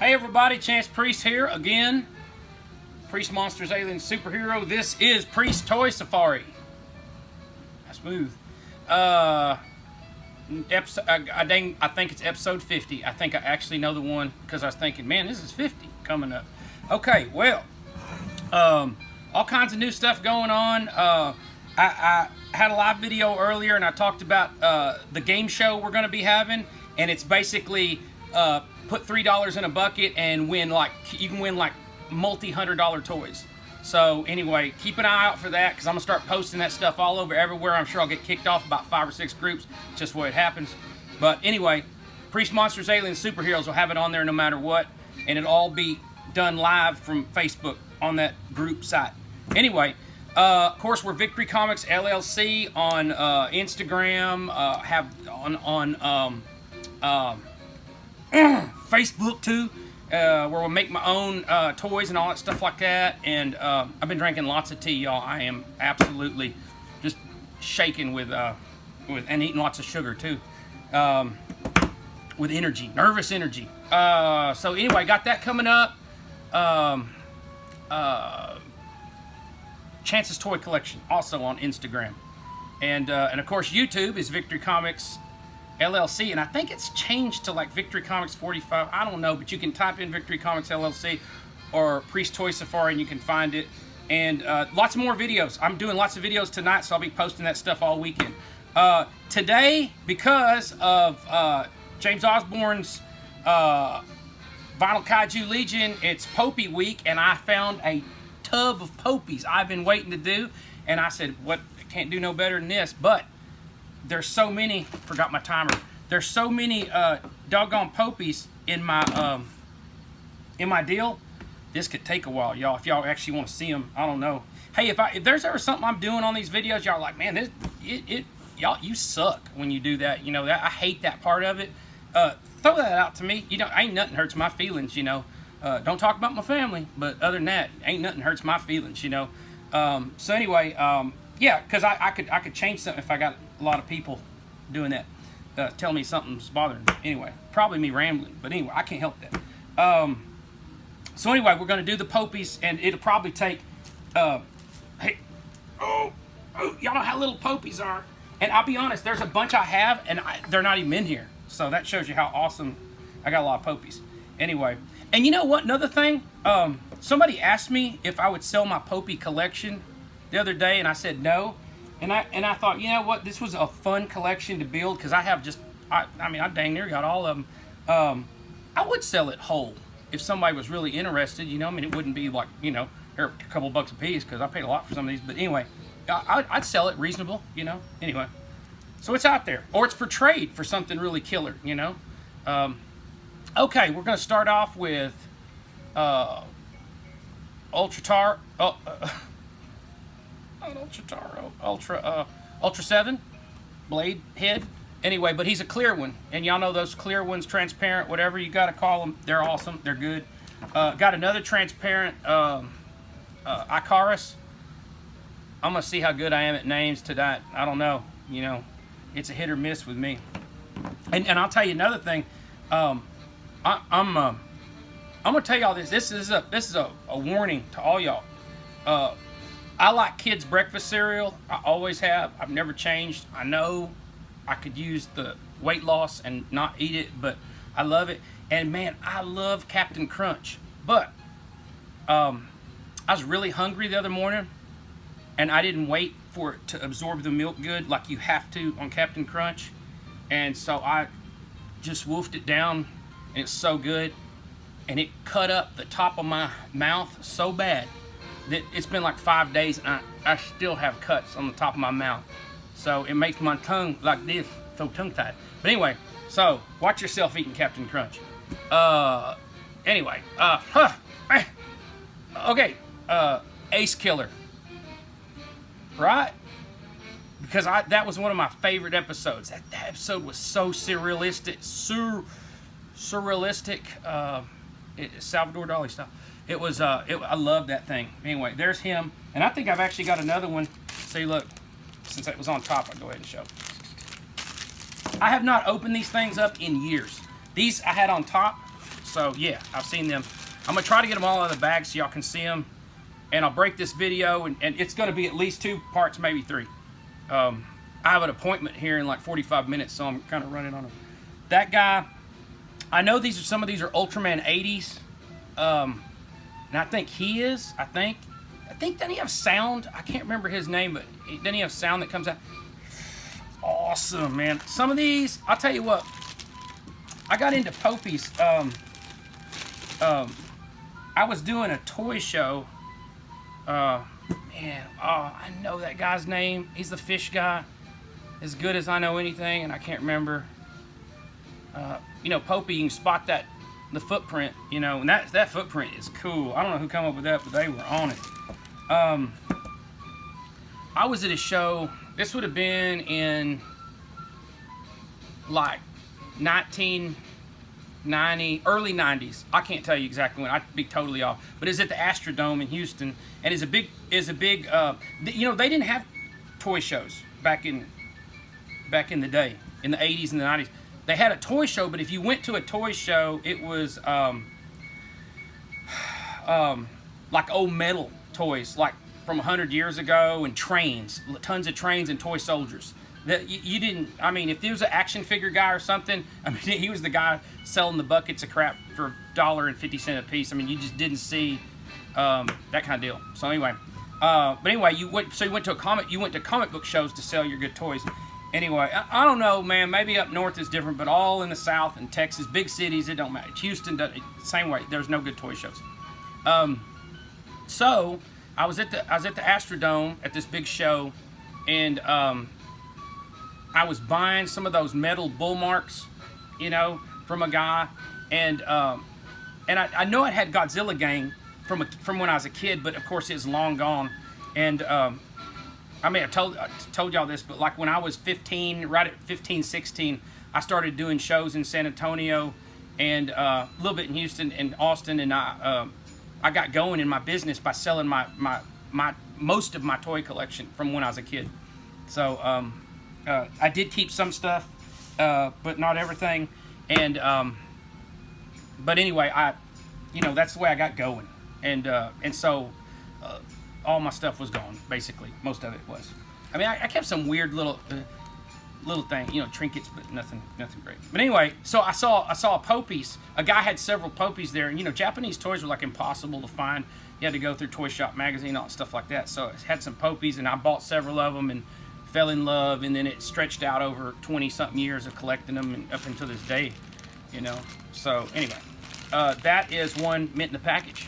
Hey everybody, Chance Priest here again. Priest Monsters Alien Superhero. This is Priest Toy Safari. That's smooth. I think it's episode 50. I think I actually know the one because I was thinking, man, this is 50 coming up. Okay, well, all kinds of new stuff going on. I had a live video earlier and I talked about the game show we're going to be having, and it's basically put $3 in a bucket and win, like, you can win like multi-$100 toys. So anyway, keep an eye out for that because I'm gonna start posting that stuff all over everywhere. I'm sure I'll get kicked off about 5 or 6 groups, just the way it happens. But anyway, Priest Monsters Alien Superheroes will have it on there no matter what, and it'll all be done live from Facebook on that group site. Anyway, of course, we're Victory Comics LLC on Instagram, have on Facebook too, where we'll make my own toys and all that stuff like that. And I've been drinking lots of tea, y'all. I am absolutely just shaking with and eating lots of sugar too, with energy, nervous energy. So anyway, got that coming up. Chance's Toy Collection also on Instagram, and of course YouTube is Victory Comics LLC, and I think it's changed to like Victory Comics 45. I don't know, but you can type in Victory Comics LLC or Priest Toy Safari and you can find it. And lots more videos. I'm doing lots of videos tonight, so I'll be posting that stuff all weekend. Today, because of James Osborne's Vinyl Kaiju Legion, it's Popy week, and I found a tub of Poppies I've been waiting to do, and I said, what, I can't do no better than this. But there's so many, forgot my timer, there's so many doggone Poppies in my deal. This could take a while, y'all, if y'all actually want to see them. I don't know. Hey, if there's ever something I'm doing on these videos, y'all like, man, y'all, you suck when you do that. You know, that I hate that part of it. Throw that out to me. You know, ain't nothing hurts my feelings, you know. Don't talk about my family, but other than that, ain't nothing hurts my feelings, you know. So anyway, yeah, because I could change something if I got a lot of people doing that, telling me something's bothering me. Anyway, probably me rambling, but anyway, I can't help that. So anyway, we're going to do the Poppies, and it'll probably take, hey, oh, y'all know how little Poppies are. And I'll be honest, there's a bunch I have, and they're not even in here. So that shows you how awesome, I got a lot of Poppies. Anyway, and you know what, another thing, somebody asked me if I would sell my Popy collection the other day, and I said no. And I thought, you know what, this was a fun collection to build, because I have just, I mean, I dang near got all of them. I would sell it whole if somebody was really interested, you know. I mean, it wouldn't be like, you know, here a couple bucks a piece, because I paid a lot for some of these. But anyway, I'd sell it reasonable, you know. Anyway, so it's out there, or it's for trade for something really killer, you know. Okay, we're gonna start off with Ultra 7 blade head. Anyway, but he's a clear one, and y'all know those clear ones, transparent, whatever you gotta call them, they're awesome, they're good. Got another transparent Icarus. I'm gonna see how good I am at names tonight. I don't know, you know, it's a hit or miss with me. And I'll tell you another thing. I'm gonna tell y'all this. This is a warning to all y'all. I like kids' breakfast cereal. I always have. I've never changed. I know I could use the weight loss and not eat it, but I love it. And man, I love Captain Crunch. But I was really hungry the other morning, and I didn't wait for it to absorb the milk good like you have to on Captain Crunch. And so I just wolfed it down, and it's so good. And it cut up the top of my mouth so bad that it's been like 5 days, and I still have cuts on the top of my mouth. So it makes my tongue like this, so tongue-tied. But anyway, so watch yourself eating Captain Crunch. Anyway, okay, Ace Killer, right? Because that was one of my favorite episodes. That episode was so surrealistic, surrealistic, Salvador Dali style. It was, I love that thing. Anyway, there's him. And I think I've actually got another one. See, look, since it was on top, I'll go ahead and show. I have not opened these things up in years. These I had on top, So yeah, I've seen them. I'm gonna try to get them all out of the bag so y'all can see them. And I'll break this video, and it's gonna be at least 2 parts, maybe 3. I have an appointment here in like 45 minutes, so I'm kind of running on them. That guy, I know some of these are Ultraman 80s. And I think he is, I think doesn't he have sound? I can't remember his name, but doesn't he have sound that comes out? Awesome, man. Some of these, I'll tell you what, I got into Popey's. I was doing a toy show. I know that guy's name. He's the fish guy. As good as I know anything, and I can't remember. You know, Popey, you can spot the footprint, you know, and that footprint is cool. I don't know who came up with that, but they were on it. I was at a show, this would have been in like 1990, early 90s. I can't tell you exactly when, I'd be totally off. But it's at the Astrodome in Houston, and is a big, you know, they didn't have toy shows back in the day, in the 80s and the 90s. They had a toy show, but if you went to a toy show, it was like old metal toys, like from 100 years ago, and trains, tons of trains and toy soldiers. That you didn't, I mean, if there was an action figure guy or something, I mean, he was the guy selling the buckets of crap for $1.50 a piece. I mean, you just didn't see that kind of deal. So anyway, you went to comic book shows to sell your good toys. Anyway, I don't know, man. Maybe up north is different, but all in the South and Texas, big cities, it don't matter. Houston, same way. There's no good toy shows. So I was at the Astrodome at this big show, and I was buying some of those metal bull marks, you know, from a guy, and I know it had Godzilla Gang from when I was a kid, but of course it's long gone, and I mean, I told y'all this, but like when I was 15, right at 15, 16, I started doing shows in San Antonio and a little bit in Houston and Austin, and I got going in my business by selling my most of my toy collection from when I was a kid. So I did keep some stuff, but not everything. And but anyway, you know, that's the way I got going, and so. All my stuff was gone, basically. Most of it was. I mean, I kept some weird little thing, you know, trinkets, but nothing great. But anyway, so I saw a Popey's. A guy had several Popey's there, and you know, Japanese toys were like impossible to find. You had to go through Toy Shop magazine, all that stuff like that. So it had some Popey's, and I bought several of them and fell in love, and then it stretched out over 20-something years of collecting them, and up until this day, you know. So anyway, that is one mint in the package,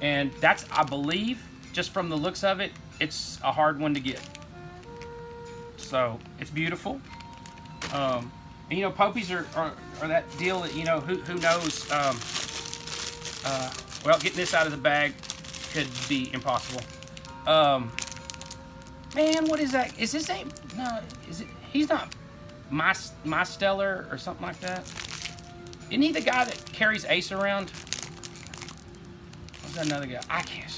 and that's, I believe, just from the looks of it, it's a hard one to get. So it's beautiful. And you know, Popey's are that deal that, you know, who knows. Well, getting this out of the bag could be impossible. Man, what is that? Is his name? No, is it? He's not my Stellar or something like that. Isn't he the guy that carries Ace around? What's that another guy? I can't.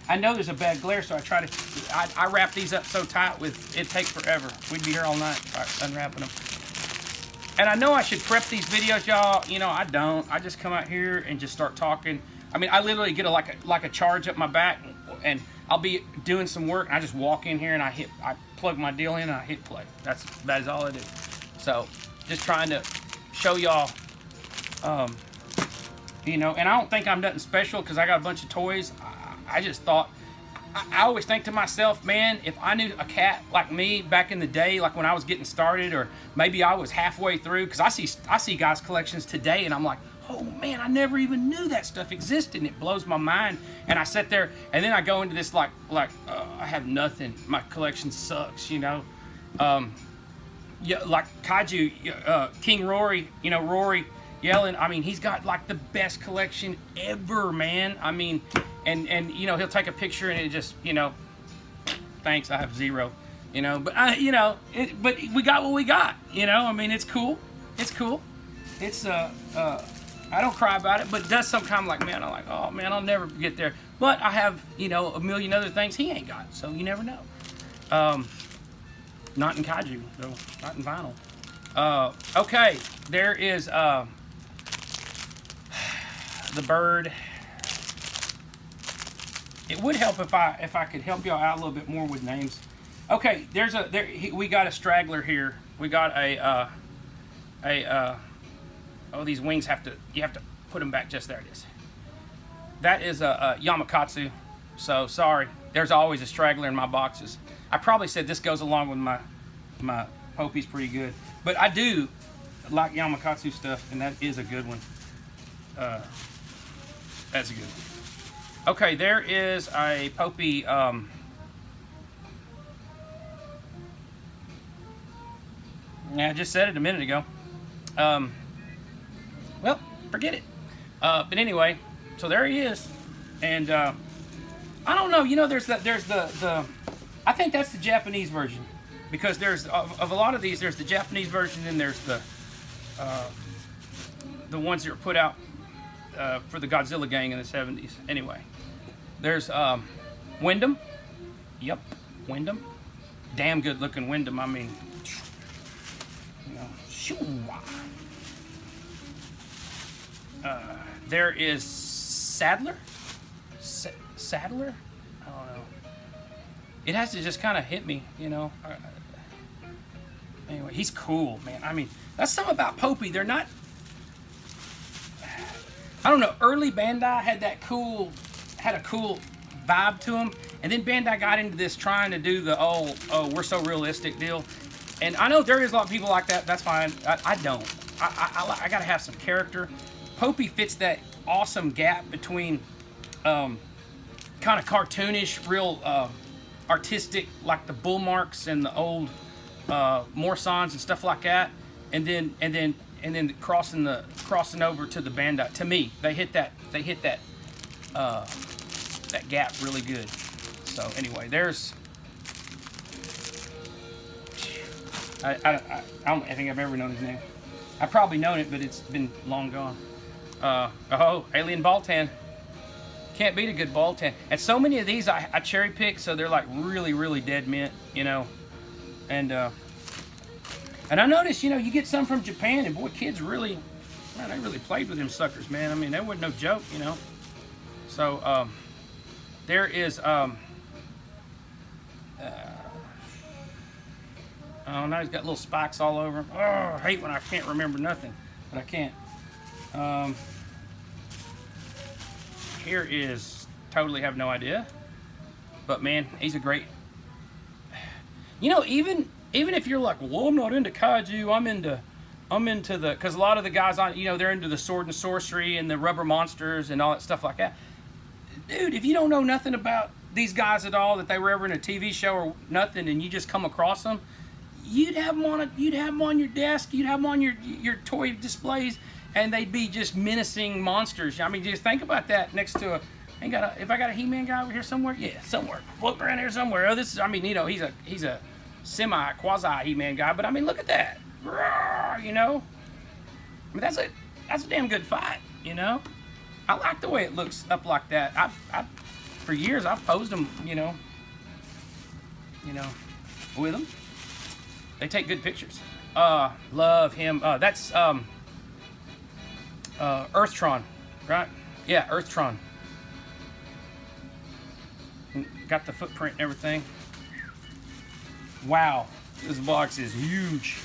I know there's a bad glare, so I wrap these up so tight with, it'd take forever. We'd be here all night unwrapping them. And I know I should prep these videos, y'all. You know, I don't. I just come out here and just start talking. I mean, I literally get like a charge up my back, and I'll be doing some work, and I just walk in here and I plug my deal in and I hit play. That is all I do. So just trying to show y'all. You know, and I don't think I'm nothing special because I got a bunch of toys. I just thought, I always think to myself, man, if I knew a cat like me back in the day, like when I was getting started, or maybe I was halfway through, because I see guys' collections today, and I'm like, oh man, I never even knew that stuff existed, and it blows my mind. And I sit there, and then I go into this I have nothing. My collection sucks, you know. Yeah, like Kaiju, King Rory, you know, Rory yelling. I mean, he's got like the best collection ever, man. I mean, and you know, he'll take a picture and it just, you know, thanks, I have zero, you know. But you know, but we got what we got, you know. I mean, it's cool. It's cool. It's I don't cry about it, but it does sometimes, like, man, I'm like, oh man, I'll never get there. But I have, you know, a million other things he ain't got, so you never know. Not in Kaiju, though. Not in vinyl. Okay, there is the bird. It would help if I could help y'all out a little bit more with names. Okay, we got a straggler here. We got oh, these wings you have to put them back. Just there it is. That is a Yamakatsu. So sorry, there's always a straggler in my boxes. I probably said this goes along with my Popy's pretty good, but I do like Yamakatsu stuff, and that is a good one. That's a good one. Okay, there is a Popy. Yeah, I just said it a minute ago. Well, forget it. But anyway, so there he is, and I don't know. You know, there's the. I think that's the Japanese version, because there's of a lot of these. There's the Japanese version, and there's the ones that were put out for the Godzilla gang in the 70s. Anyway, there's Wyndham. Yep, Wyndham. Damn good looking Wyndham. I mean, you know, there is Sadler. Sadler? I don't know. It has to just kind of hit me, you know. Anyway, he's cool, man. I mean, that's something about Popy. They're not. I don't know. Early Bandai had a cool vibe to them, and then Bandai got into this trying to do the oh we're so realistic deal. And I know there is a lot of people like that. That's fine. I don't. I gotta have some character. Popy fits that awesome gap between kind of cartoonish, real artistic, like the bull marks and the old Morsans and stuff like that, and then crossing over to the Bandai. To me, they hit that that gap really good. So anyway, there's I think I've ever known his name. I've probably known it, but it's been long gone. Oh, Alien Baltan. Can't beat a good Baltan. And so many of these I cherry pick, so they're like really, really dead mint, you know. And I noticed, you know, you get some from Japan, and boy, kids really, man, they really played with them suckers, man. I mean, that wasn't no joke, you know. So there is oh, now he's got little spikes all over him. Oh, I hate when I can't remember nothing, but I can't. Here is, totally have no idea, but man, he's a great. You know, even if you're like, well, I'm not into kaiju, I'm into the, because a lot of the guys on, you know, they're into the sword and sorcery and the rubber monsters and all that stuff like that. Dude, if you don't know nothing about these guys at all, that they were ever in a TV show or nothing, and you just come across them, you'd have them on your desk, you'd have them on your toy displays, and they'd be just menacing monsters. I mean, just think about that next to if I got a He-Man guy over here somewhere, yeah, somewhere, floating around here somewhere. Oh, this is, I mean, you know, he's a quasi He-Man guy, but I mean, look at that, you know. I mean, that's a damn good fight, you know. I like the way it looks up like that. For years I've posed them, you know, with them. They take good pictures. Love him. That's Earthtron, right? Yeah, Earthtron. Got the footprint and everything. Wow, this box is huge.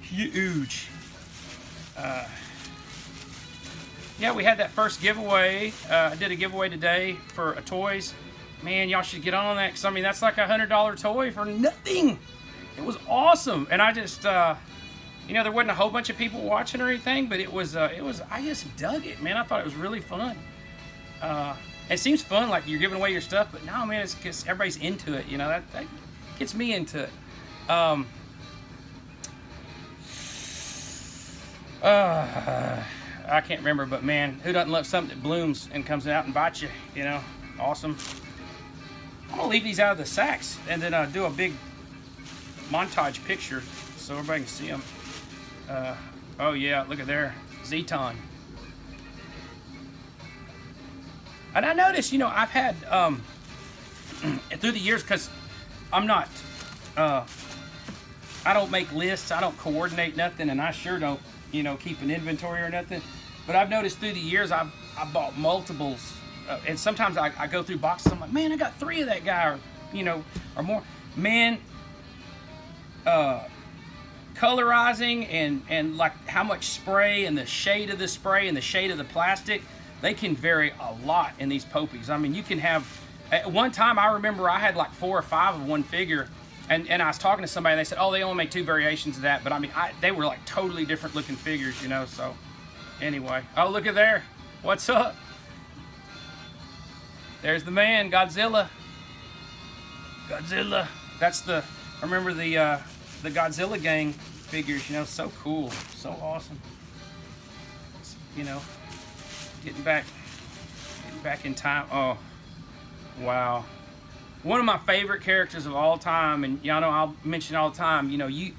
Huge. Yeah, we had that first giveaway. I did a giveaway today for toys. Man, y'all should get on that, because I mean, that's like $100 toy for nothing. It was awesome, and I just, you know, there wasn't a whole bunch of people watching or anything, but it was, I just dug it, man. I thought it was really fun. It seems fun, like you're giving away your stuff, but no, man, it's because everybody's into it, you know. That gets me into it. I can't remember, but man, who doesn't love something that blooms and comes out and bites you, you know? Awesome. I'm gonna leave these out of the sacks and then do a big montage picture so everybody can see them. Oh yeah, look at there, Zeton. And I noticed, you know, I've had through the years, because I'm not I don't make lists, I don't coordinate nothing, and I sure don't, you know, keep an inventory or nothing. But I've noticed through the years, I bought multiples, and sometimes I go through boxes. I'm like, man, I got 3 of that guy, or you know, or more. Man, colorizing and like how much spray and the shade of the spray and the shade of the plastic, they can vary a lot in these Poppies. I mean, you can have, at one time I remember I had like 4 or 5 of one figure, and I was talking to somebody and they said, oh, they only make 2 variations of that. But I mean, they were like totally different looking figures, you know. So anyway, oh, look at there, what's up? There's the man, Godzilla. That's the, I remember the Godzilla gang figures, you know, so cool, so awesome. You know, getting back in time. Oh, wow. One of my favorite characters of all time, and y'all know I'll mention all the time, you know, you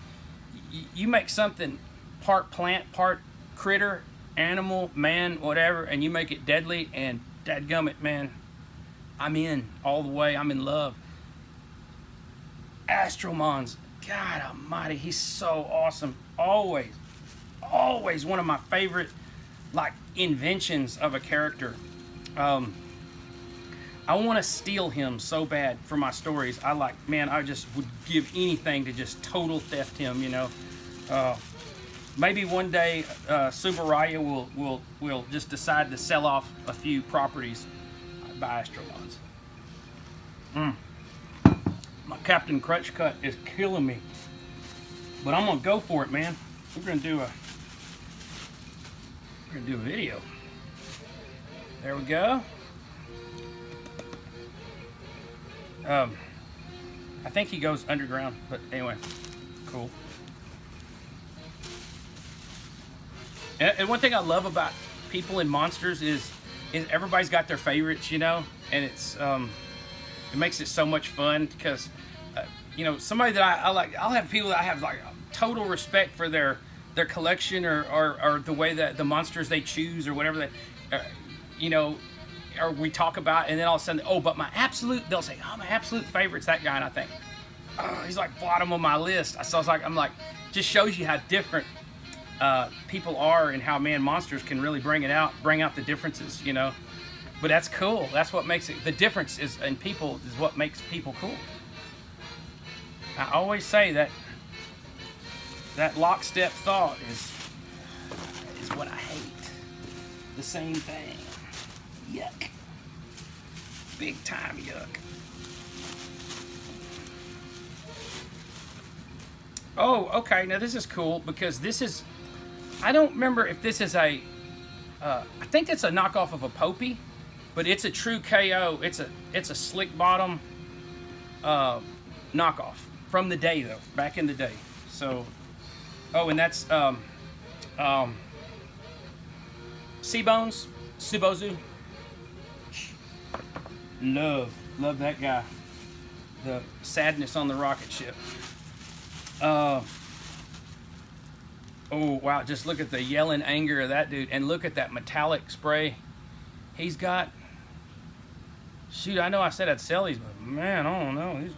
make something part plant, part critter, animal, man, whatever, and you make it deadly, and dadgummit, man, I'm in all the way. I'm in love. Astromons, God almighty, he's so awesome. Always one of my favorite, like, inventions of a character. I want to steal him so bad for my stories. I just would give anything to just total theft him, you know. Maybe one day Subaraya will just decide to sell off a few properties by Astromons. My Captain Crutch Cut is killing me, but I'm gonna go for it, man. We're gonna do a video. There we go. I think he goes underground, but anyway, cool. And one thing I love about people in monsters is everybody's got their favorites, you know, and it's it makes it so much fun because you know, somebody that I like, I'll have people that I have like total respect for their collection or the way that the monsters they choose or whatever they, you know, or we talk about, and then all of a sudden, oh, but they'll say, oh, my absolute favorite's that guy, and I think, oh, he's like bottom of my list. So I'm like, just shows you how different people are and how, man, monsters can really bring out the differences, you know. But that's cool. That's what makes it, the difference is in people is what makes people cool. I always say that lockstep thought is what I hate. The same thing. Yuck. Big time yuck. Oh, okay. Now this is cool because this is, I don't remember if this is I think it's a knockoff of a Popy, but it's a true KO. It's a slick bottom knockoff from the day though, back in the day. So, oh, and that's C-Bones, Subozu. Love that guy. The sadness on the rocket ship. Oh wow, just look at the yelling anger of that dude, and look at that metallic spray he's got. Shoot, I know I said I'd sell these, but man, I don't know. These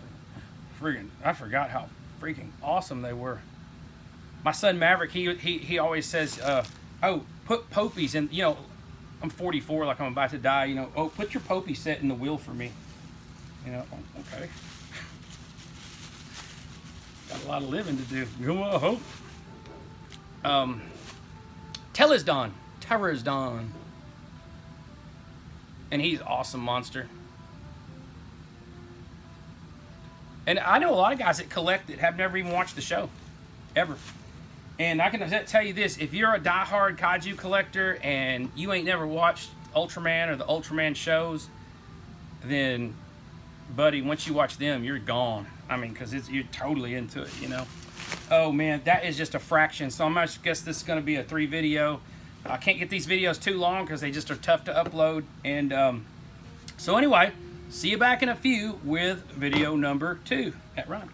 freaking, I forgot how freaking awesome they were. My son Maverick, he always says, oh, put Poppies in, you know, I'm 44, like I'm about to die, you know, oh, put your Popy set in the wheel for me. You know, okay. Got a lot of living to do. Come on, hope. Terrazdon. And he's an awesome monster. And I know a lot of guys that collect that have never even watched the show, ever. And I can tell you this, if you're a diehard kaiju collector and you ain't never watched Ultraman or the Ultraman shows, then, buddy, once you watch them, you're gone. I mean, because you're totally into it, you know. Oh, man, that is just a fraction. So I guess this is going to be a 3 video. I can't get these videos too long because they just are tough to upload. And so anyway, see you back in a few with video number 2. That rhymed.